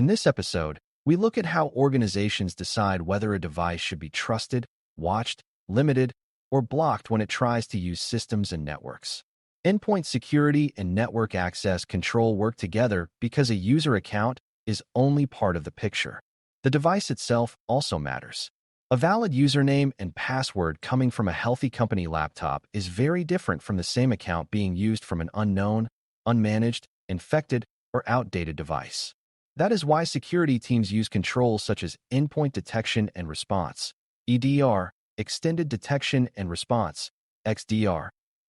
In this episode, we look at how organizations decide whether a device should be trusted, watched, limited, or blocked when it tries to use systems and networks. Endpoint security and network access control work together because a user account is only part of the picture. The device itself also matters. A valid username and password coming from a healthy company laptop is very different from the same account being used from an unknown, unmanaged, infected, or outdated device. That is why security teams use controls such as endpoint detection and response, EDR, extended detection and response, XDR,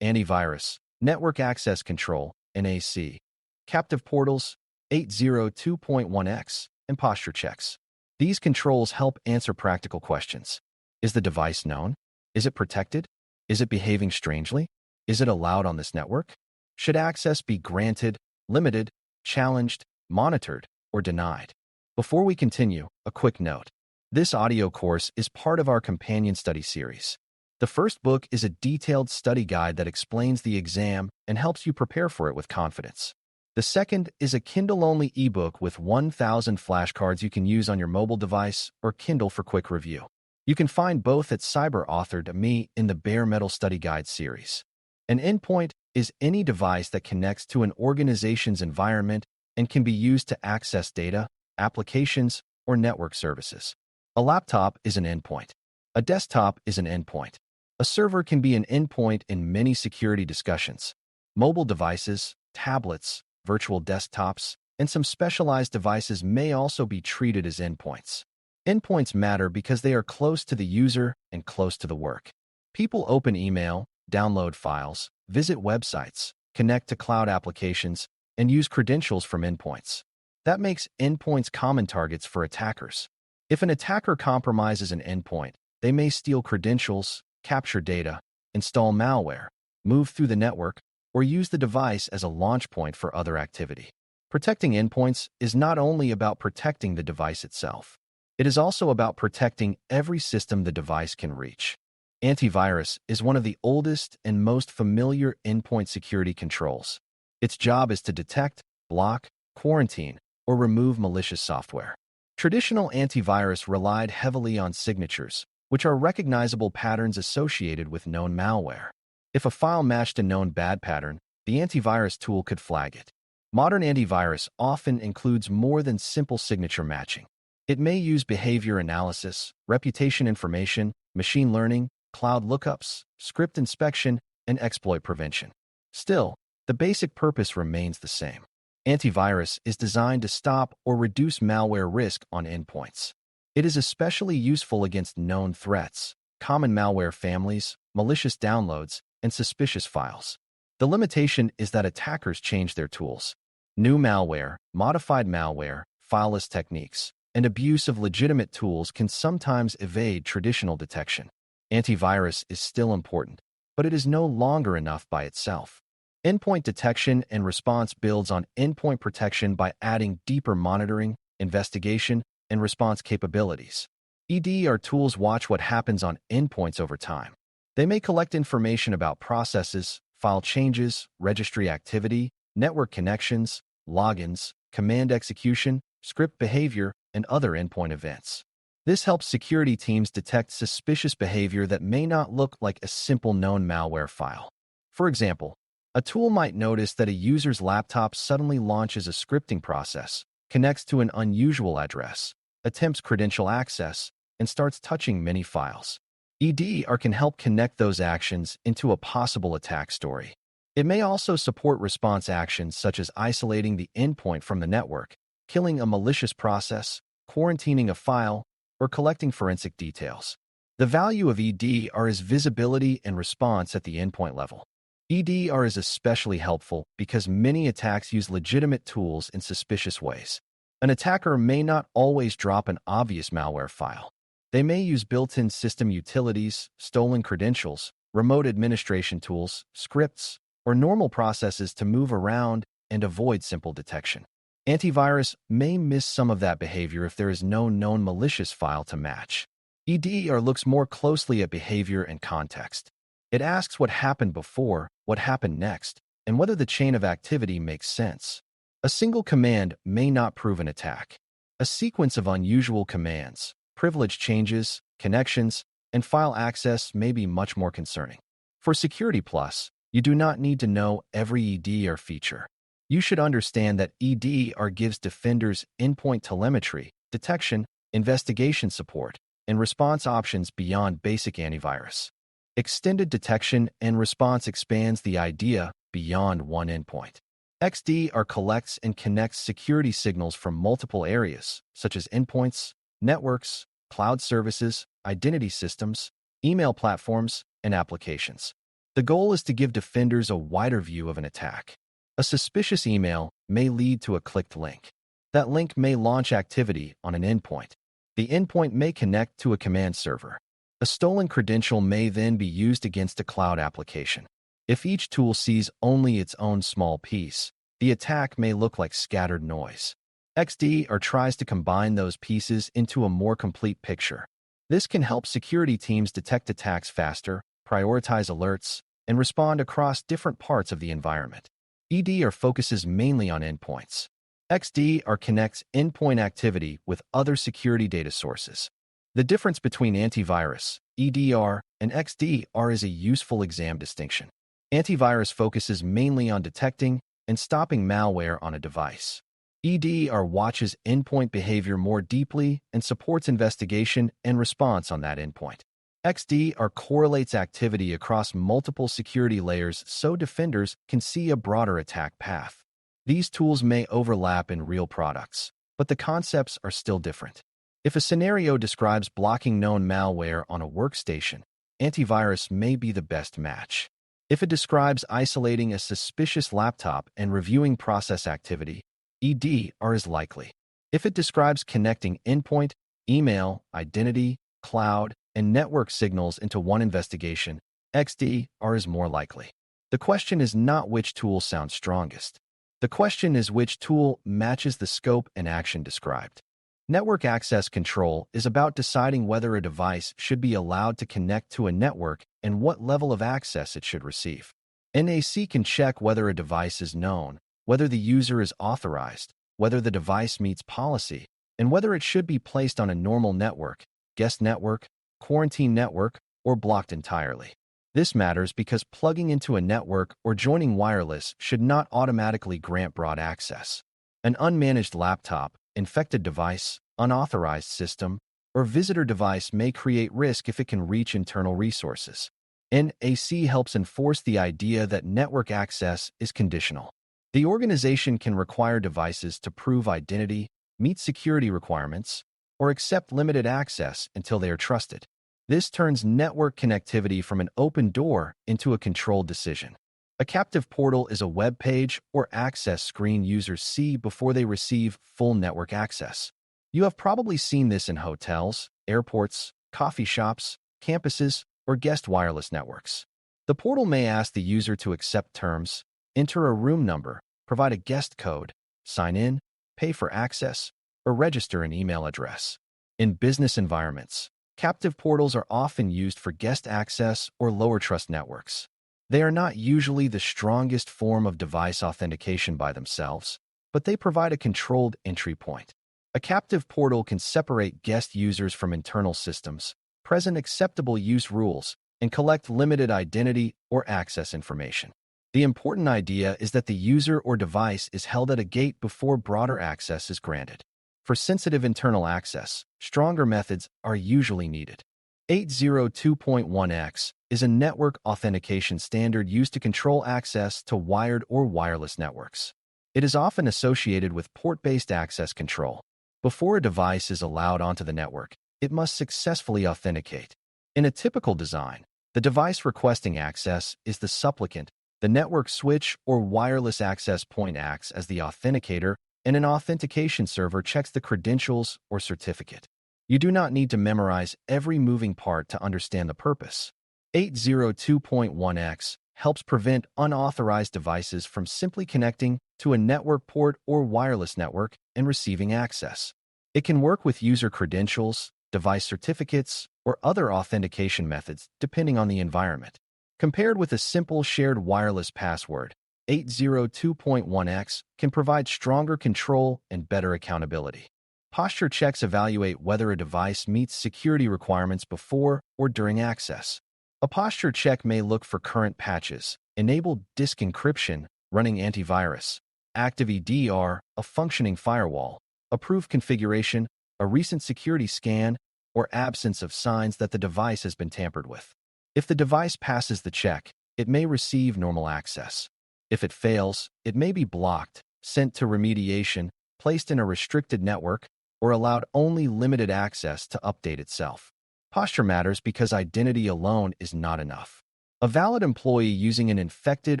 antivirus, network access control, NAC, captive portals, 802.1x, and posture checks. These controls help answer practical questions. Is the device known? Is it protected? Is it behaving strangely? Is it allowed on this network? Should access be granted, limited, challenged, monitored, or denied? Before we continue, a quick note. This audio course is part of our companion study series. The first book is a detailed study guide that explains the exam and helps you prepare for it with confidence. The second is a Kindle-only ebook with 1,000 flashcards you can use on your mobile device or Kindle for quick review. You can find both at Cyber.Me in the Bare Metal Study Guide series. An endpoint is any device that connects to an organization's environment and can be used to access data, applications, or network services. A laptop is an endpoint. A desktop is an endpoint. A server can be an endpoint in many security discussions. Mobile devices, tablets, virtual desktops, and some specialized devices may also be treated as endpoints. Endpoints matter because they are close to the user and close to the work. People open email, download files, visit websites, connect to cloud applications, and use credentials from endpoints. That makes endpoints common targets for attackers. If an attacker compromises an endpoint, they may steal credentials, capture data, install malware, move through the network, or use the device as a launch point for other activity. Protecting endpoints is not only about protecting the device itself. It is also about protecting every system the device can reach. Antivirus is one of the oldest and most familiar endpoint security controls. Its job is to detect, block, quarantine, or remove malicious software. Traditional antivirus relied heavily on signatures, which are recognizable patterns associated with known malware. If a file matched a known bad pattern, the antivirus tool could flag it. Modern antivirus often includes more than simple signature matching. It may use behavior analysis, reputation information, machine learning, cloud lookups, script inspection, and exploit prevention. Still, the basic purpose remains the same. Antivirus is designed to stop or reduce malware risk on endpoints. It is especially useful against known threats, common malware families, malicious downloads, and suspicious files. The limitation is that attackers change their tools. New malware, modified malware, fileless techniques, and abuse of legitimate tools can sometimes evade traditional detection. Antivirus is still important, but it is no longer enough by itself. Endpoint detection and response builds on endpoint protection by adding deeper monitoring, investigation, and response capabilities. EDR tools watch what happens on endpoints over time. They may collect information about processes, file changes, registry activity, network connections, logins, command execution, script behavior, and other endpoint events. This helps security teams detect suspicious behavior that may not look like a simple known malware file. For example, a tool might notice that a user's laptop suddenly launches a scripting process, connects to an unusual address, attempts credential access, and starts touching many files. EDR can help connect those actions into a possible attack story. It may also support response actions such as isolating the endpoint from the network, killing a malicious process, quarantining a file, or collecting forensic details. The value of EDR is visibility and response at the endpoint level. EDR is especially helpful because many attacks use legitimate tools in suspicious ways. An attacker may not always drop an obvious malware file. They may use built-in system utilities, stolen credentials, remote administration tools, scripts, or normal processes to move around and avoid simple detection. Antivirus may miss some of that behavior if there is no known malicious file to match. EDR looks more closely at behavior and context. It asks what happened before, what happened next, and whether the chain of activity makes sense. A single command may not prove an attack. A sequence of unusual commands, privilege changes, connections, and file access may be much more concerning. For Security Plus, you do not need to know every EDR feature. You should understand that EDR gives defenders endpoint telemetry, detection, investigation support, and response options beyond basic antivirus. Extended detection and response expands the idea beyond one endpoint. XDR collects and connects security signals from multiple areas, such as endpoints, networks, cloud services, identity systems, email platforms, and applications. The goal is to give defenders a wider view of an attack. A suspicious email may lead to a clicked link. That link may launch activity on an endpoint. The endpoint may connect to a command server. A stolen credential may then be used against a cloud application. If each tool sees only its own small piece, the attack may look like scattered noise. XDR tries to combine those pieces into a more complete picture. This can help security teams detect attacks faster, prioritize alerts, and respond across different parts of the environment. EDR focuses mainly on endpoints. XDR connects endpoint activity with other security data sources. The difference between antivirus, EDR, and XDR is a useful exam distinction. Antivirus focuses mainly on detecting and stopping malware on a device. EDR watches endpoint behavior more deeply and supports investigation and response on that endpoint. XDR correlates activity across multiple security layers so defenders can see a broader attack path. These tools may overlap in real products, but the concepts are still different. If a scenario describes blocking known malware on a workstation, antivirus may be the best match. If it describes isolating a suspicious laptop and reviewing process activity, EDR is likely. If it describes connecting endpoint, email, identity, cloud, and network signals into one investigation, XDR is more likely. The question is not which tool sounds strongest. The question is which tool matches the scope and action described. Network access control is about deciding whether a device should be allowed to connect to a network and what level of access it should receive. NAC can check whether a device is known, whether the user is authorized, whether the device meets policy, and whether it should be placed on a normal network, guest network, quarantine network, or blocked entirely. This matters because plugging into a network or joining wireless should not automatically grant broad access. An unmanaged laptop, infected device, unauthorized system, or visitor device may create risk if it can reach internal resources. NAC helps enforce the idea that network access is conditional. The organization can require devices to prove identity, meet security requirements, or accept limited access until they are trusted. This turns network connectivity from an open door into a controlled decision. A captive portal is a web page or access screen users see before they receive full network access. You have probably seen this in hotels, airports, coffee shops, campuses, or guest wireless networks. The portal may ask the user to accept terms, enter a room number, provide a guest code, sign in, pay for access, or register an email address. In business environments, captive portals are often used for guest access or lower trust networks. They are not usually the strongest form of device authentication by themselves, but they provide a controlled entry point. A captive portal can separate guest users from internal systems, present acceptable use rules, and collect limited identity or access information. The important idea is that the user or device is held at a gate before broader access is granted. For sensitive internal access, stronger methods are usually needed. 802.1x is a network authentication standard used to control access to wired or wireless networks. It is often associated with port-based access control. Before a device is allowed onto the network, it must successfully authenticate. In a typical design, the device requesting access is the supplicant, the network switch or wireless access point acts as the authenticator, and an authentication server checks the credentials or certificate. You do not need to memorize every moving part to understand the purpose. 802.1x helps prevent unauthorized devices from simply connecting to a network port or wireless network and receiving access. It can work with user credentials, device certificates, or other authentication methods depending on the environment. Compared with a simple shared wireless password, 802.1x can provide stronger control and better accountability. Posture checks evaluate whether a device meets security requirements before or during access. A posture check may look for current patches, enabled disk encryption, running antivirus, active EDR, a functioning firewall, approved configuration, a recent security scan, or absence of signs that the device has been tampered with. If the device passes the check, it may receive normal access. If it fails, it may be blocked, sent to remediation, placed in a restricted network, or allowed only limited access to update itself. Posture matters because identity alone is not enough. A valid employee using an infected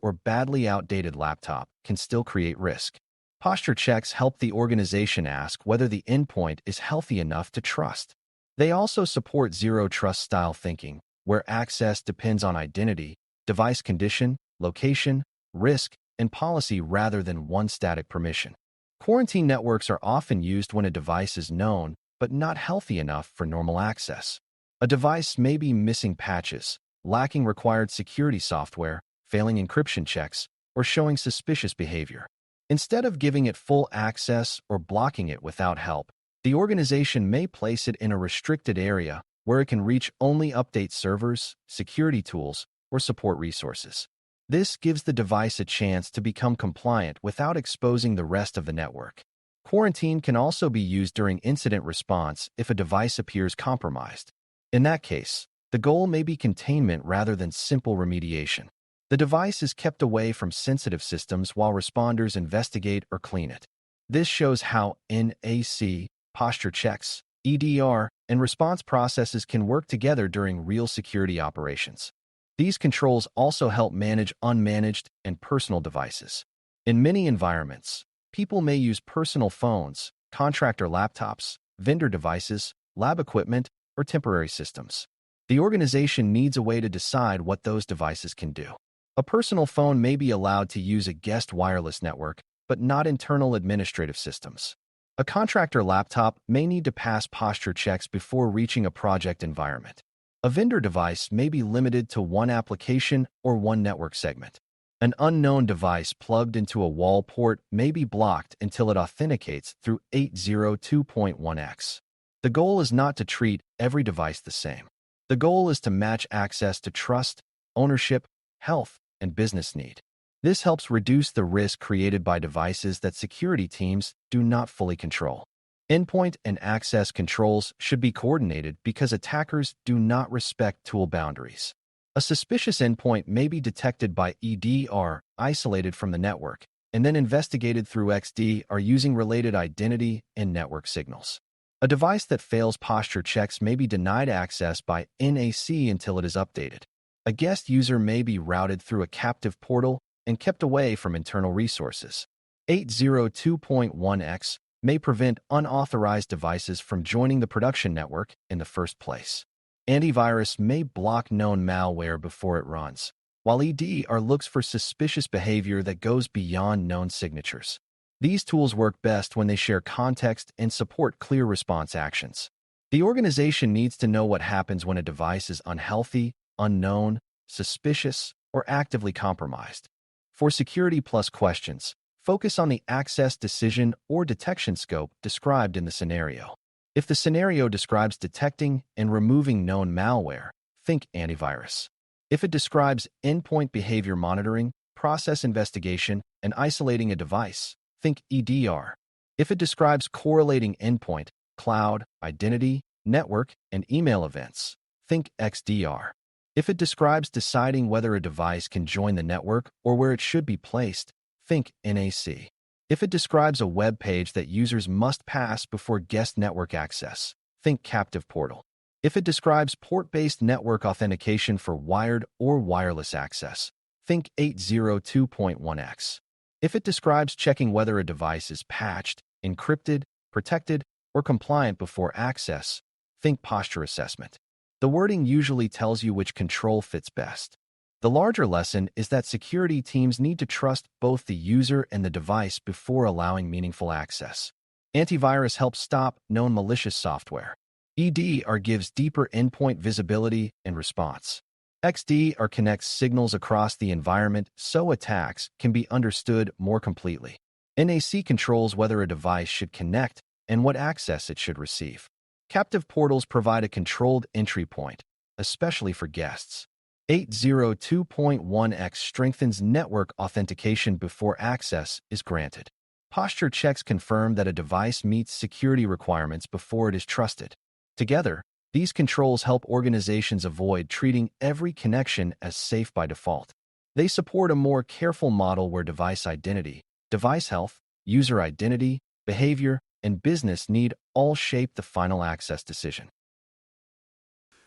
or badly outdated laptop can still create risk. Posture checks help the organization ask whether the endpoint is healthy enough to trust. They also support zero-trust style thinking, where access depends on identity, device condition, location, risk, and policy rather than one static permission. Quarantine networks are often used when a device is known but not healthy enough for normal access. A device may be missing patches, lacking required security software, failing encryption checks, or showing suspicious behavior. Instead of giving it full access or blocking it without help, the organization may place it in a restricted area where it can reach only update servers, security tools, or support resources. This gives the device a chance to become compliant without exposing the rest of the network. Quarantine can also be used during incident response if a device appears compromised. In that case, the goal may be containment rather than simple remediation. The device is kept away from sensitive systems while responders investigate or clean it. This shows how NAC, posture checks, EDR, and response processes can work together during real security operations. These controls also help manage unmanaged and personal devices. In many environments, people may use personal phones, contractor laptops, vendor devices, lab equipment, or temporary systems. The organization needs a way to decide what those devices can do. A personal phone may be allowed to use a guest wireless network, but not internal administrative systems. A contractor laptop may need to pass posture checks before reaching a project environment. A vendor device may be limited to one application or one network segment. An unknown device plugged into a wall port may be blocked until it authenticates through 802.1x. The goal is not to treat every device the same. The goal is to match access to trust, ownership, health, and business need. This helps reduce the risk created by devices that security teams do not fully control. Endpoint and access controls should be coordinated because attackers do not respect tool boundaries. A suspicious endpoint may be detected by EDR, isolated from the network, and then investigated through XDR using related identity and network signals. A device that fails posture checks may be denied access by NAC until it is updated. A guest user may be routed through a captive portal and kept away from internal resources. 802.1x may prevent unauthorized devices from joining the production network in the first place. Antivirus may block known malware before it runs, while EDR looks for suspicious behavior that goes beyond known signatures. These tools work best when they share context and support clear response actions. The organization needs to know what happens when a device is unhealthy, unknown, suspicious, or actively compromised. For Security Plus questions, focus on the access decision or detection scope described in the scenario. If the scenario describes detecting and removing known malware, think antivirus. If it describes endpoint behavior monitoring, process investigation, and isolating a device, think EDR. If it describes correlating endpoint, cloud, identity, network, and email events, think XDR. If it describes deciding whether a device can join the network or where it should be placed, think NAC. If it describes a web page that users must pass before guest network access, think captive portal. If it describes port-based network authentication for wired or wireless access, think 802.1x. If it describes checking whether a device is patched, encrypted, protected, or compliant before access, think posture assessment. The wording usually tells you which control fits best. The larger lesson is that security teams need to trust both the user and the device before allowing meaningful access. Antivirus helps stop known malicious software. EDR gives deeper endpoint visibility and response. XDR connects signals across the environment so attacks can be understood more completely. NAC controls whether a device should connect and what access it should receive. Captive portals provide a controlled entry point, especially for guests. 802.1x strengthens network authentication before access is granted. Posture checks confirm that a device meets security requirements before it is trusted. Together, these controls help organizations avoid treating every connection as safe by default. They support a more careful model where device identity, device health, user identity, behavior, and business need all shape the final access decision.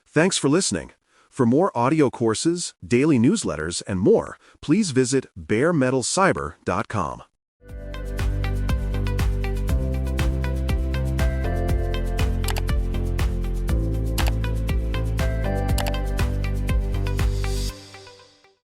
Thanks for listening. For more audio courses, daily newsletters, and more, please visit baremetalcyber.com.